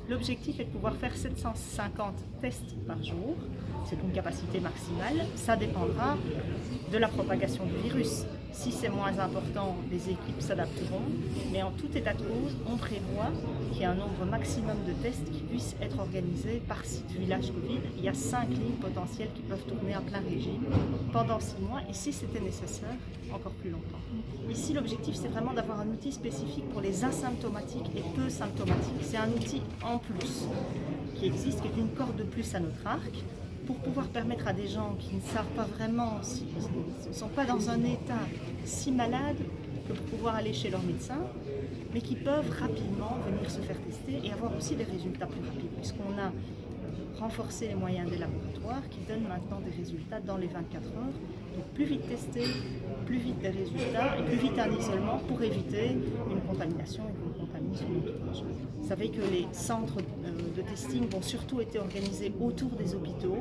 L'objectif est de pouvoir faire 750 tests par jour. C'est une capacité maximale. Ça dépendra de la propagation du virus. Si c'est moins important, les équipes s'adapteront. Mais en tout état de cause, on prévoit qu'il y ait un nombre maximum de tests qui puissent être organisés par site village Covid. Il y a 5 lignes potentielles qui peuvent tourner à plein régime pendant 6 mois. Et si c'était nécessaire, encore plus longtemps. Ici, l'objectif, c'est vraiment d'avoir un outil spécifique pour les asymptomatiques et peu symptomatiques. C'est un outil en plus qui existe, qui est une corde de plus à notre arc, pour pouvoir permettre à des gens qui ne savent pas vraiment, s'ils ne sont pas dans un état si malade que pour pouvoir aller chez leur médecin, mais qui peuvent rapidement venir se faire tester et avoir aussi des résultats plus rapides, puisqu'on a renforcé les moyens des laboratoires qui donnent maintenant des résultats dans les 24 heures. Donc plus vite testé, plus vite des résultats et plus vite un isolement pour éviter une contamination et qu'on contamine son entourage. Vous savez que les centres de testing ont surtout été organisés autour des hôpitaux.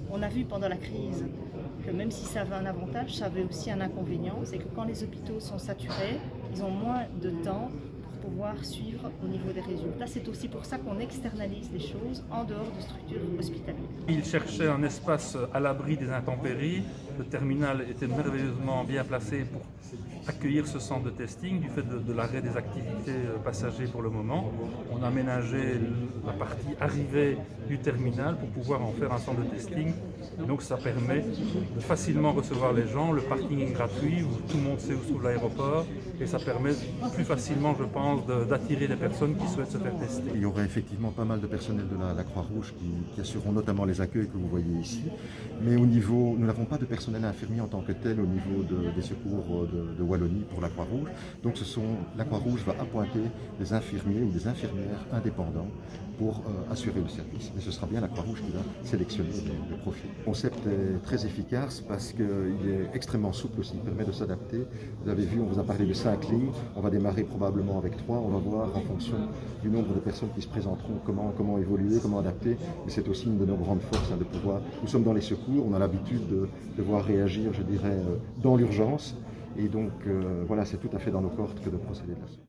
On a vu pendant la crise que même si ça avait un avantage, ça avait aussi un inconvénient, c'est que quand les hôpitaux sont saturés, ils ont moins de temps pour pouvoir suivre au niveau des résultats. C'est aussi pour ça qu'on externalise les choses en dehors de structures hospitalières. Il cherchait un espace à l'abri des intempéries. Le terminal était merveilleusement bien placé pour accueillir ce centre de testing du fait de l'arrêt des activités passagers pour le moment. On a aménagé la partie arrivée du terminal pour pouvoir en faire un centre de testing. Et donc ça permet de facilement recevoir les gens. Le parking est gratuit, tout le monde sait où se trouve l'aéroport et ça permet plus facilement, je pense, d'attirer des personnes qui souhaitent se faire tester. Il y aurait effectivement pas mal de personnel de la Croix-Rouge qui assureront notamment les accueils que vous voyez ici. Mais au niveau, nous n'avons pas de personnel infirmier en tant que tel au niveau des secours de Wallonie pour la Croix-Rouge. Donc la Croix-Rouge va appointer des infirmiers ou des infirmières indépendants pour assurer le service. Mais ce sera bien la Croix-Rouge qui va sélectionner les profils. Le concept est très efficace parce qu'il est extrêmement souple aussi, il permet de s'adapter. Vous avez vu, on vous a parlé de 5 lignes, on va démarrer probablement avec 3, on va voir en fonction du nombre de personnes qui se présenteront comment évoluer, comment adapter. Et c'est aussi une de nos grandes forces de pouvoir, nous sommes dans les secours, on a l'habitude de devoir réagir, je dirais, dans l'urgence. Et donc voilà, c'est tout à fait dans nos cordes que de procéder de la sorte.